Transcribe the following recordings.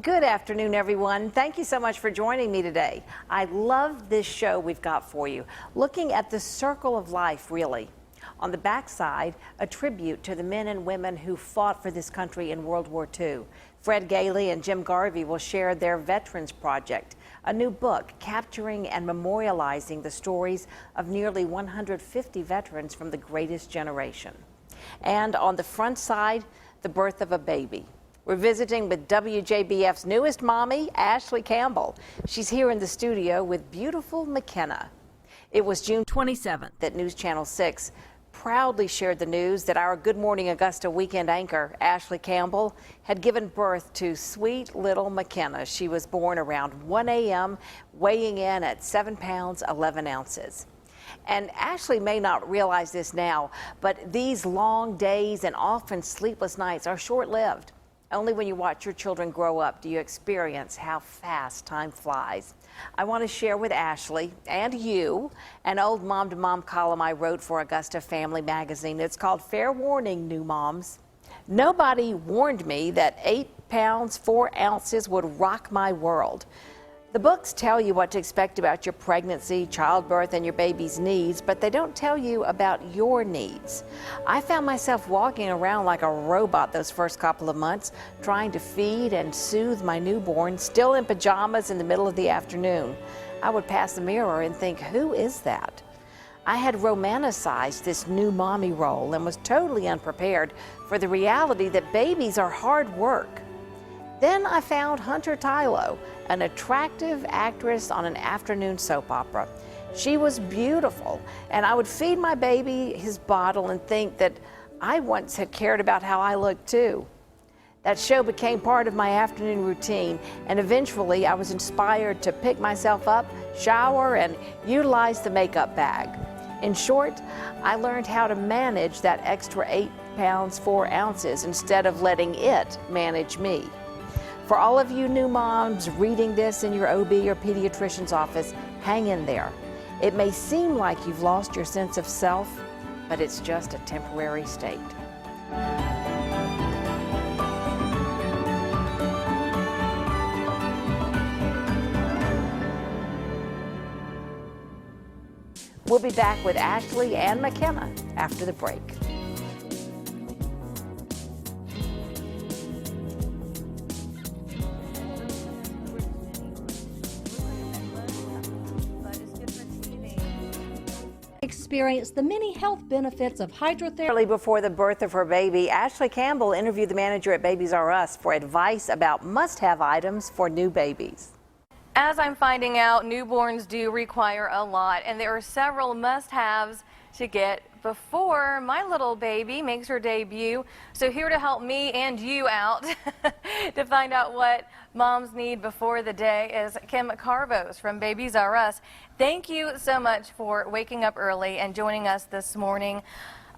Good afternoon, everyone. Thank you so much for joining me today. I love this show we've got for you, looking at the circle of life, really. On the backside, a tribute to the men and women who fought for this country in World War II. Fred Ghele and Jim Garvey will share their Veterans Project, a new book capturing and memorializing the stories of nearly 150 veterans from the greatest generation. And on the front side, the birth of a baby. We're visiting with WJBF's newest mommy, Ashley Campbell. She's here in the studio with beautiful McKenna. It was June 27th that News Channel 6 proudly shared the news that our Good Morning Augusta weekend anchor, Ashley Campbell, had given birth to sweet little McKenna. She was born around 1 a.m., weighing in at 7 pounds, 11 ounces. And Ashley may not realize this now, but these long days and often sleepless nights are short-lived. Only when you watch your children grow up do you experience how fast time flies. I want to share with Ashley and you an old mom-to-mom column I wrote for Augusta Family Magazine. It's called Fair Warning, New Moms. Nobody warned me that 8 pounds, 4 ounces would rock my world. The books tell you what to expect about your pregnancy, childbirth, and your baby's needs, but they don't tell you about your needs. I found myself walking around like a robot those first couple of months, trying to feed and soothe my newborn, still in pajamas in the middle of the afternoon. I would pass the mirror and think, who is that? I had romanticized this new mommy role and was totally unprepared for the reality that babies are hard work. Then I found Hunter Tylo, an attractive actress on an afternoon soap opera. She was beautiful, and I would feed my baby his bottle and think that I once had cared about how I looked too. That show became part of my afternoon routine, and eventually I was inspired to pick myself up, shower, and utilize the makeup bag. In short, I learned how to manage that extra 8 pounds, 4 ounces instead of letting it manage me. For all of you new moms reading this in your OB or pediatrician's office, hang in there. It may seem like you've lost your sense of self, but it's just a temporary state. We'll be back with Ashley and McKenna after the break. Experience the many health benefits of hydrotherapy. Early before the birth of her baby, Ashley Campbell interviewed the manager at Babies R Us for advice about must-have items for new babies. As I'm finding out, newborns do require a lot, and there are several must-haves to get before my little baby makes her debut. So here to help me and you out to find out what moms need before the day is Kim Carvos from Babies R Us. Thank you so much for waking up early and joining us this morning.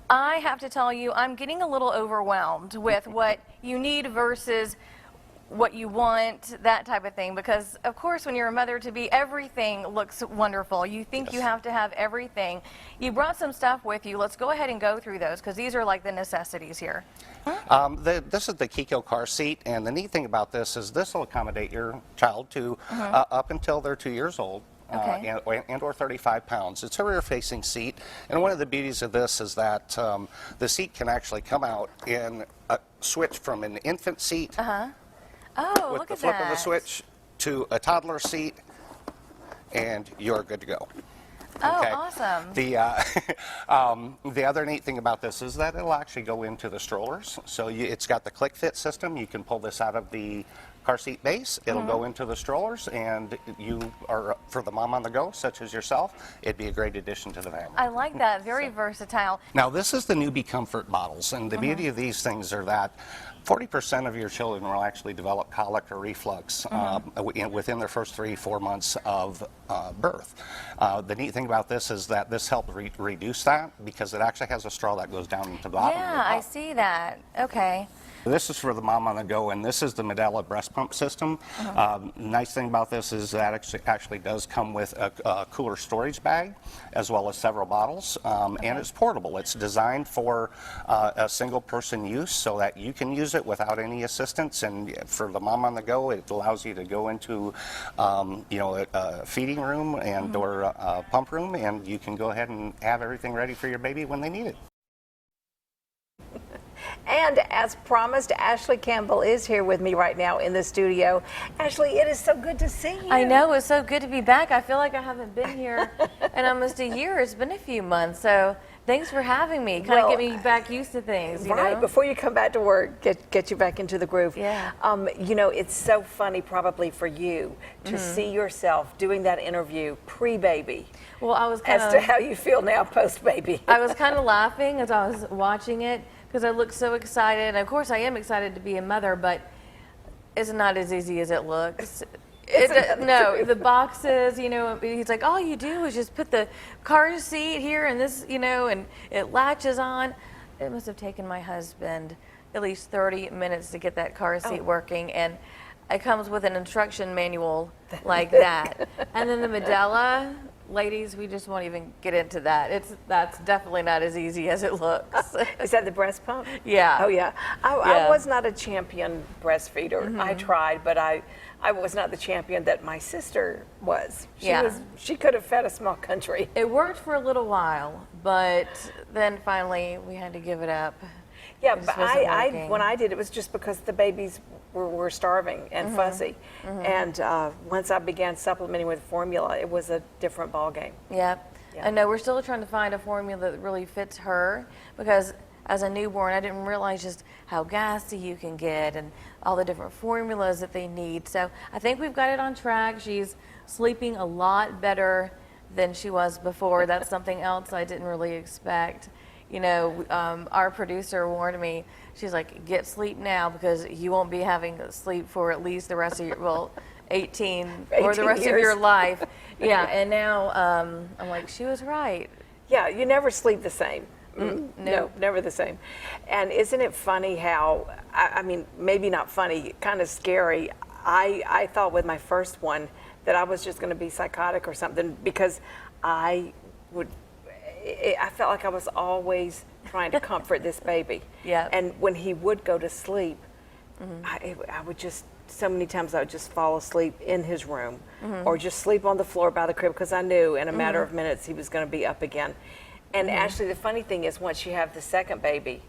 I have to tell you, I'm getting a little overwhelmed with what you need versus what you want, that type of thing, because of course when you're a mother-to-be, everything looks wonderful. You think you have to have everything. You brought some stuff with you. Let's go ahead and go through those, because these are like the necessities here. This is the Kiko car seat, and the neat thing about this is this will accommodate your child to up until they're 2 years old. Okay. And or 35 pounds. It's a rear-facing seat, and one of the beauties of this is that the seat can actually come out and switch from an infant seat Oh, with look the at flip that. of the switch to a toddler seat, and you're good to go. Oh, Okay. awesome. The other neat thing about this is that it'll actually go into the strollers. So it's got the click fit system. You can pull this out of the car seat base. It'll go into the strollers, and you are, for the mom on the go, such as yourself, it'd be a great addition to the family. I like that. Very versatile. Now, this is the Newbie Comfort bottles, and the beauty of these things are that 40% of your children will actually develop colic or reflux within their first 3-4 months of birth. The neat thing about this is that this helps reduce that, because it actually has a straw that goes down into the bottom. Yeah, I see that. Okay. This is for the mom on the go, and this is the Medela breast pump system. Nice thing about this is that actually does come with a cooler storage bag, as well as several bottles, and it's portable. It's designed for a single person use so that you can use it without any assistance, and for the mom on the go, it allows you to go into a feeding room and or a pump room, and you can go ahead and have everything ready for your baby when they need it. And as promised, Ashley Campbell is here with me right now in the studio. Ashley, it is so good to see you. I know, it's so good to be back. I feel like I haven't been here in almost a year. It's been a few months, so thanks for having me. Kind of get me back used to things, you know? Before you come back to work, get you back into the groove. Yeah. It's so funny probably for you to see yourself doing that interview pre-baby. Well, I was kind as to how you feel now post-baby. I was kind of laughing as I was watching it because I looked so excited. And of course, I am excited to be a mother, but it's not as easy as it looks. No, the boxes, he's like, all you do is just put the car seat here and this, and it latches on. It must have taken my husband at least 30 minutes to get that car seat working, and it comes with an instruction manual like that. And then the Medela, ladies, we just won't even get into that. That's definitely not as easy as it looks. Is that the breast pump? Yeah. Oh yeah. I was not a champion breastfeeder. I tried, but I was not the champion that my sister was. She could have fed a small country. It worked for a little while, but then finally we had to give it up. Yeah, but when I did, it was just because the babies were starving and fussy. And once I began supplementing with formula, it was a different ballgame. Yeah. I know we're still trying to find a formula that really fits her, because as a newborn, I didn't realize just how gassy you can get and all the different formulas that they need. So I think we've got it on track. She's sleeping a lot better than she was before. That's something else I didn't really expect. Our producer warned me. She's like, get sleep now because you won't be having sleep for at least the rest of your, 18 or the rest years. of your life. Yeah, and now I'm like, she was right. Yeah, you never sleep the same. No, never the same. And isn't it funny how, I mean, maybe not funny, kind of scary. I thought with my first one that I was just going to be psychotic or something, because I felt like I was always trying to comfort this baby. Yeah. And when he would go to sleep, I would just, so many times I would just fall asleep in his room or just sleep on the floor by the crib, because I knew in a matter of minutes he was going to be up again. And actually, the funny thing is, once you have the second baby,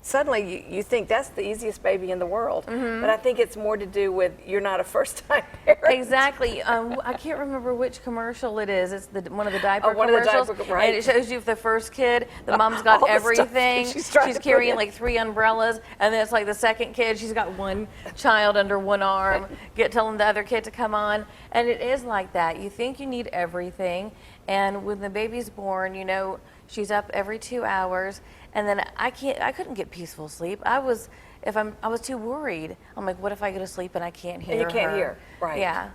suddenly you think that's the easiest baby in the world. But I think it's more to do with you're not a first-time parent. Exactly. I can't remember which commercial it is. It's one of the diaper one commercials. of the diaper, right. And it shows you the first kid, the mom's got All the everything. stuff she's carrying like 3 umbrellas. And then it's like the second kid, she's got one child under one arm, telling the other kid to come on. And it is like that. You think you need everything. And when the baby's born, she's up every 2 hours. And then I couldn't get peaceful sleep. I was too worried. I'm like, what if I go to sleep and I can't hear her? And you can't hear, right. Yeah.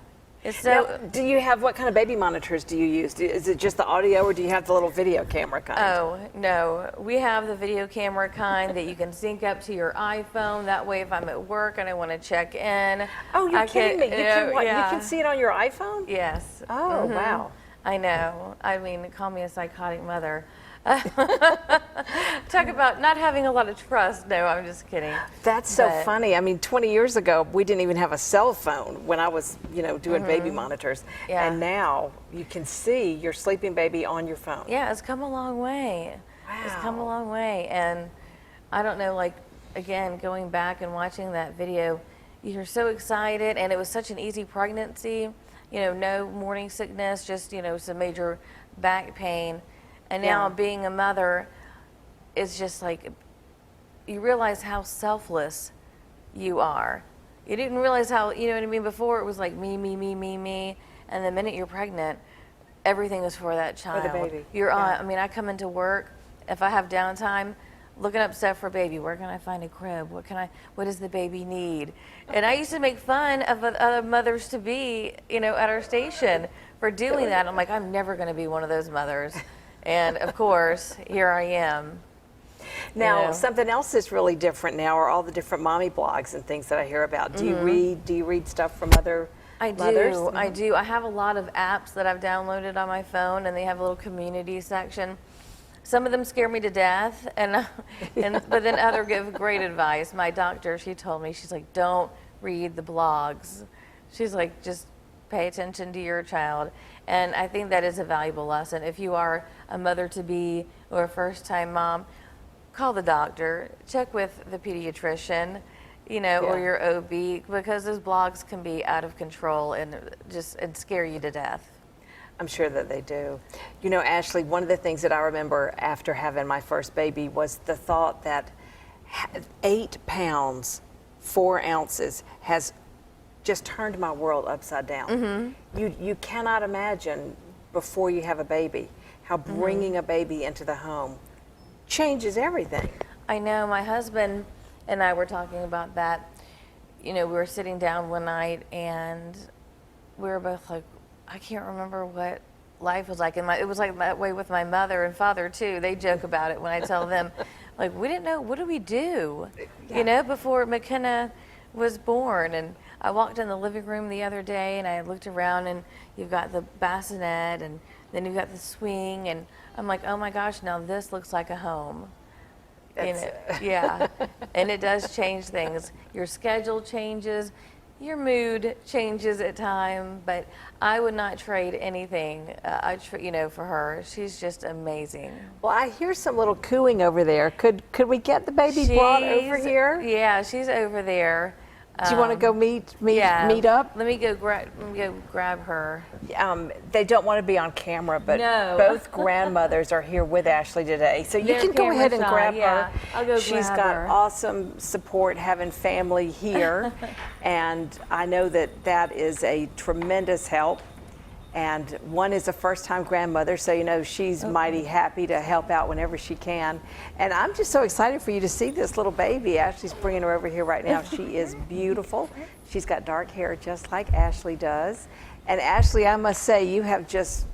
So, now, what kind of baby monitors do you use? Is it just the audio, or do you have the little video camera kind? Oh, no. We have the video camera kind that you can sync up to your iPhone. That way, if I'm at work and I want to check in. Oh, you're kidding me. You yeah. can see it on your iPhone? Yes. Oh, wow. I know. I mean, call me a psychotic mother. Talk about not having a lot of trust. No, I'm just kidding. That's so funny. I mean, 20 years ago, we didn't even have a cell phone when I was, doing baby monitors. Yeah. And now you can see your sleeping baby on your phone. Yeah, it's come a long way. Wow. It's come a long way. And I don't know, again, going back and watching that video, you're so excited, and it was such an easy pregnancy. No morning sickness, just, some major back pain. And now being a mother is just like, you realize how selfless you are. You didn't realize how, you know what I mean? Before it was like me, me, me, me, me. And the minute you're pregnant, everything is for that child. For the baby. You're on, I mean, I come into work, if I have downtime, looking up stuff for baby. Where can I find a crib? What does the baby need? And I used to make fun of other mothers to be, at our station for doing that. I'm like, I'm never going to be one of those mothers. And of course, here I am. Now, know. something else that's really different now are all the different mommy blogs and things that I hear about. Do you read? Do you read stuff from other mothers? I do. I have a lot of apps that I've downloaded on my phone, and they have a little community section. Some of them scare me to death, but then others give great advice. My doctor, she told me, she's like, don't read the blogs. She's like, just pay attention to your child. And I think that is a valuable lesson. If you are a mother-to-be or a first-time mom, call the doctor, check with the pediatrician, you know, or your OB, because those blogs can be out of control and scare you to death. I'm sure that they do. You know, Ashley, one of the things that I remember after having my first baby was the thought that 8 pounds, 4 ounces has just turned my world upside down. You cannot imagine before you have a baby how bringing a baby into the home changes everything. I know. My husband and I were talking about that. You know, we were sitting down one night and we were both like, I can't remember what life was like. And it was like that way with my mother and father too. They joke about it when I tell them, like, we didn't know, what do we do? You know, before McKenna was born. And I walked in the living room the other day and I looked around and you've got the bassinet and then you've got the swing, and I'm like, oh my gosh, now this looks like a home. You know, yeah, and it does change things. Your schedule changes, your mood changes at times, but I would not trade anything, you know, for her. She's just amazing. Well, I hear some little cooing over there. Could we get the baby brought over here? Yeah, she's over there. Do you want to go meet up? Let me go grab her. They don't want to be on camera, but No. both grandmothers are here with Ashley today. So you They're can go ahead and camera grab shy, her. yeah. I'll go She's grab got her. awesome support having family here. And I know that is a tremendous help. And one is a first-time grandmother, so you know she's mighty happy to help out whenever she can. And I'm just so excited for you to see this little baby. Ashley's bringing her over here right now. She is beautiful. She's got dark hair just like Ashley does. And Ashley, I must say, you have just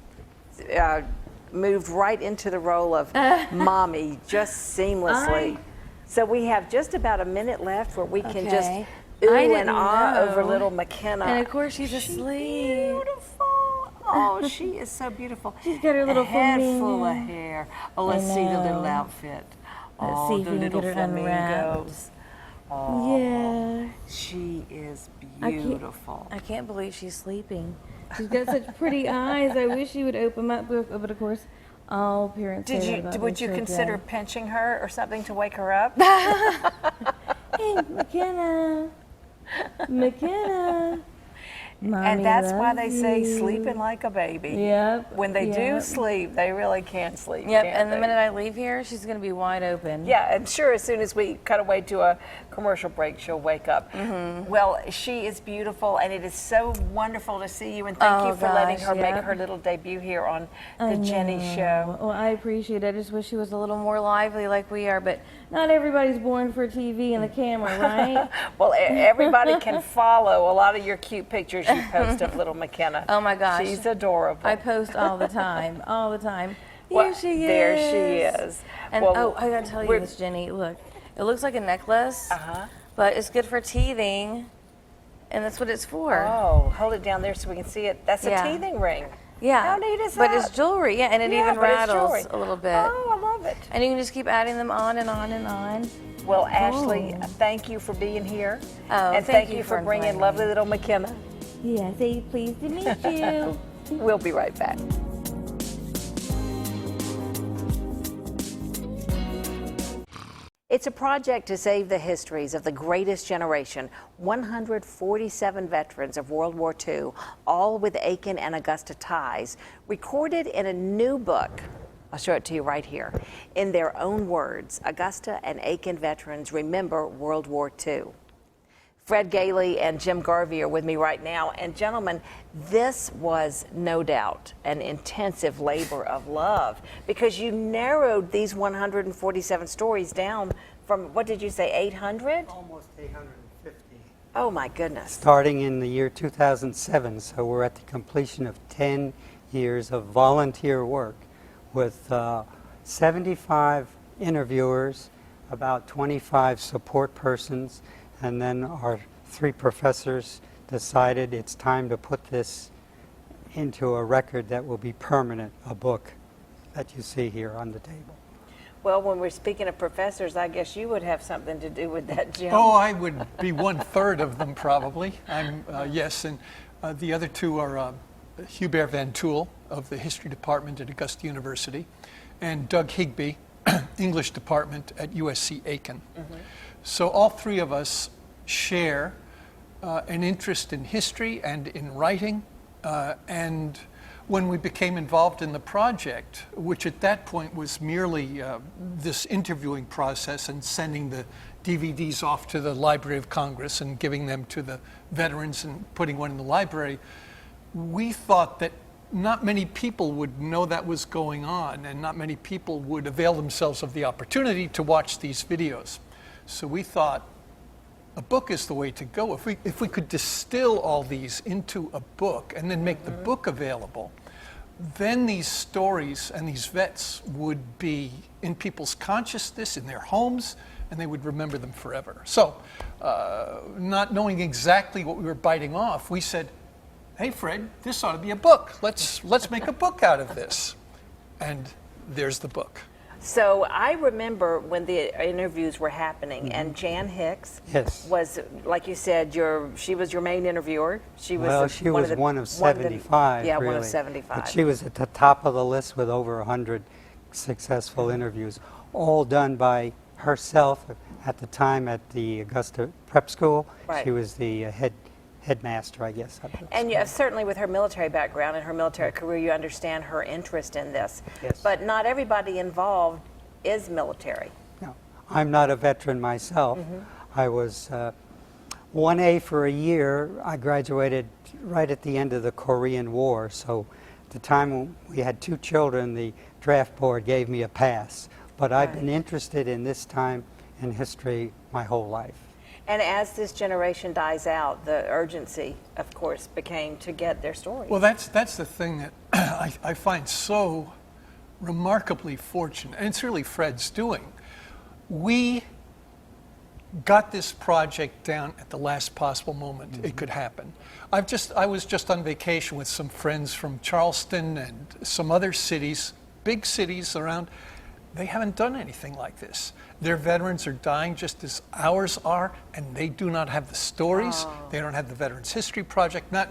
moved right into the role of mommy just seamlessly. So we have just about a minute left where we can just ooh and ah over little McKenna. And of course she's asleep. Beautiful. Oh, she is so beautiful. She's got her little head flamingo. full of hair. Oh, let's see the little outfit. See if the we can little get her unwrapped. flamingos. Oh, Yeah. she is I can't- beautiful. I can't believe she's sleeping. She's got such pretty eyes. I wish she would open up, but of course, all parents say that about Would their you consider children. pinching her or something to wake her up? Hey, McKenna. McKenna. Mommy And that's why loves they say you. sleeping like a baby. Yep. When they do yep. sleep, they really can sleep. Yep, can't and the they? minute I leave here, she's going to be wide open. Yeah, and sure, as soon as we cut away to a commercial break, she'll wake up. Well, she is beautiful, and it is so wonderful to see you, and thank you for letting her make her little debut here on the Jennie Show. Well, I appreciate it. I just wish she was a little more lively like we are, but not everybody's born for TV and the camera, right? Well, everybody can follow a lot of your cute pictures you post of little McKenna. Oh my gosh. She's adorable. I post all the time, all the time. Well, Here she is. there she is. And Well, I gotta tell you we're- this, Jennie. Look, it looks like a necklace, Uh-huh. but it's good for teething, and that's what it's for. Oh, hold it down there so we can see it. That's a Yeah. teething ring. Yeah. How neat is But that? it's jewelry, yeah, and it Yeah, even but it's rattles jewelry. a little bit. Oh, I love it. And you can just keep adding them on and on and on. Well, Ashley, thank you for being here. Oh, and thank thank you you for for bringing inviting lovely me. little McKenna. Yeah, say pleased to meet you. We'll be right back. It's a project to save the histories of the greatest generation, 147 veterans of World War II, all with Aiken and Augusta ties, recorded in a new book. I'll show it to you right here. In their own words, Augusta and Aiken veterans remember World War II. Fred Ghele and Jim Garvey are with me right now. And gentlemen, this was no doubt an intensive labor of love because you narrowed these 147 stories down from, what did you say, 800? Almost 850. Oh my goodness. Starting in the year 2007, so we're at the completion of 10 years of volunteer work with 75 interviewers, about 25 support persons, and then our 3 professors decided it's time to put this into a record that will be permanent, a book that you see here on the table. Well, when we're speaking of professors, I guess you would have something to do with that, Jim. Oh, I would be 1/3 of them probably. Yes, and the other 2 are Hubert Van Tool of the History Department at Augusta University, and Doug Higbee, English Department at USC Aiken. So all 3 of us share an interest in history and in writing, and when we became involved in the project, which at that point was merely this interviewing process and sending the DVDs off to the Library of Congress and giving them to the veterans and putting one in the library, we thought that not many people would know that was going on, and not many people would avail themselves of the opportunity to watch these videos. So we thought a book is the way to go. If we could distill all these into a book and then make the book available, then these stories and these vets would be in people's consciousness, in their homes, and they would remember them forever. So, not knowing exactly what we were biting off, we said, hey Fred, this ought to be a book. Let's make a book out of this. And there's the book. So I remember when the interviews were happening, and Jan Hicks was, like you said, she was your main interviewer. She was she was one of 75. Yeah, really. one of 75. But she was at the top of the list with over 100 successful interviews, all done by herself at the time at the Augusta Prep School. Right. She was the headmaster, I guess. And certainly with her military background and her military career, you understand her interest in this. Yes. But not everybody involved is military. No, I'm not a veteran myself. I was 1A for a year. I graduated right at the end of the Korean War, so at the time we had 2 children, the draft board gave me a pass. But I've been interested in this time in history my whole life. And as this generation dies out, the urgency, of course, became to get their stories. Well, that's the thing that I find so remarkably fortunate, and it's really Fred's doing. We got this project down at the last possible moment it could happen. I was just on vacation with some friends from Charleston and some other cities, big cities around. They haven't done anything like this. Their veterans are dying just as ours are, and they do not have the stories. They don't have the Veterans History Project, not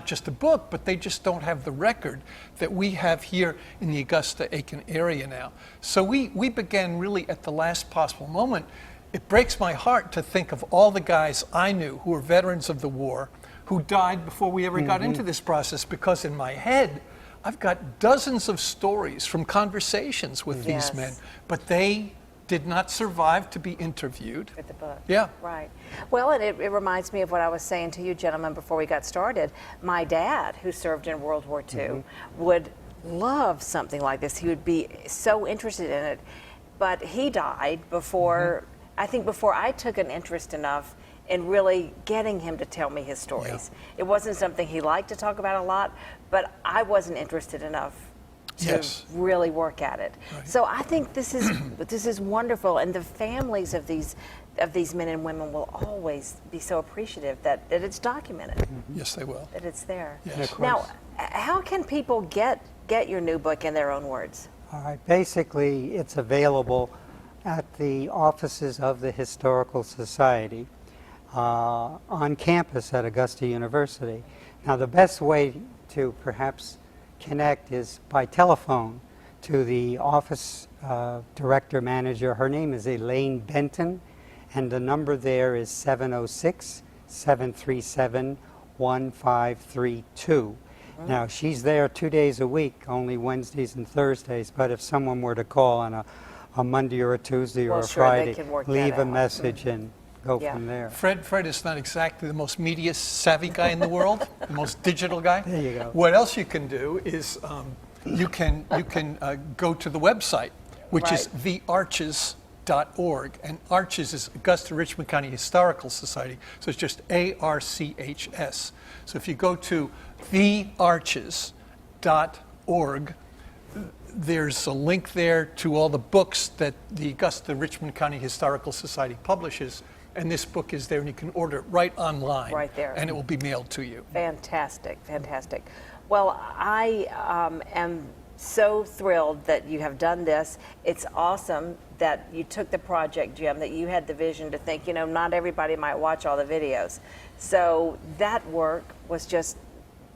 just a book, but they just don't have the record that we have here in the Augusta-Aiken area now. So we began really at the last possible moment. It breaks my heart to think of all the guys I knew who were veterans of the war who died before we ever got into this process, because in my head, I've got dozens of stories from conversations with these men, but they did not survive to be interviewed. With the book. Yeah. Right. Well, and it reminds me of what I was saying to you gentlemen before we got started. My dad, who served in World War II, would love something like this. He would be so interested in it. But he died before, I think before I took an interest enough in really getting him to tell me his stories. It wasn't something he liked to talk about a lot, but I wasn't interested enough to really work at it. So I think this is wonderful, and the families of these men and women will always be so appreciative that it's documented. Yes, they will. That it's there. Yes. Now, how can people get your new book in their own words? All right, basically it's available at the offices of the Historical Society on campus at Augusta University. Now the best way to perhaps connect is by telephone to the office director manager. Her name is Elaine Benton, and the number there is 706-737-1532. Now she's there 2 days a week, only Wednesdays and Thursdays, but if someone were to call on a Monday or a Tuesday or a Friday, leave a message and go from there. Fred is not exactly the most media savvy guy in the world, the most digital guy. There you go. What else you can do is you can go to the website, which is thearches.org, and Arches is Augusta Richmond County Historical Society, so it's just ARCHS. So if you go to thearches.org, There's a link there to all the books that the Augusta Richmond County Historical Society publishes, and this book is there, and you can order it right online. Right there. And it will be mailed to you. Fantastic, fantastic. Well, I am so thrilled that you have done this. It's awesome that you took the project, Jim, that you had the vision to think, you know, not everybody might watch all the videos. So that work was just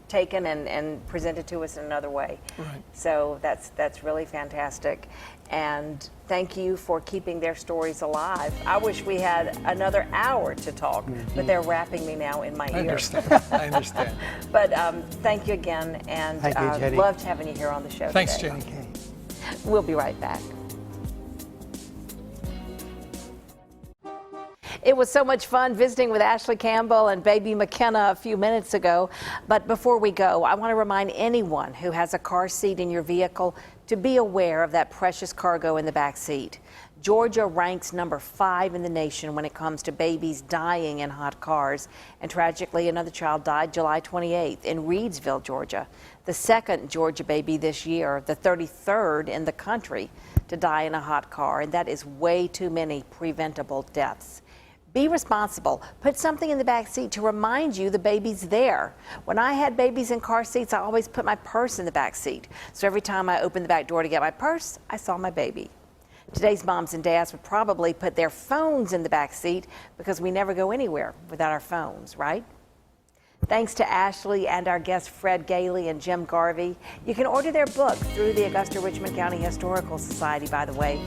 taken and presented to us in another way. Right. So that's really fantastic. And thank you for keeping their stories alive. I wish we had another hour to talk, but they're wrapping me now in my ear. I understand. I understand. But thank you again, and Thank you, Jenny. loved having you here on the show Thanks, today. Jenny. Okay. We'll be right back. It was so much fun visiting with Ashley Campbell and baby McKenna a few minutes ago. But before we go, I want to remind anyone who has a car seat in your vehicle to be aware of that precious cargo in the back seat. Georgia ranks number 5 in the nation when it comes to babies dying in hot cars. And tragically, another child died July 28th in Reedsville, Georgia. The second Georgia baby this year, the 33rd in the country to die in a hot car. And that is way too many preventable deaths. Be responsible. Put something in the back seat to remind you the baby's there. When I had babies in car seats, I always put my purse in the back seat. So every time I opened the back door to get my purse, I saw my baby. Today's moms and dads would probably put their phones in the back seat because we never go anywhere without our phones, right? Thanks to Ashley and our guests Fred Ghele and Jim Garvey. You can order their book through the Augusta Richmond County Historical Society, by the way.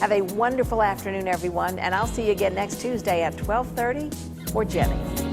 Have a wonderful afternoon, everyone, and I'll see you again next Tuesday at 12:30 for Jennie.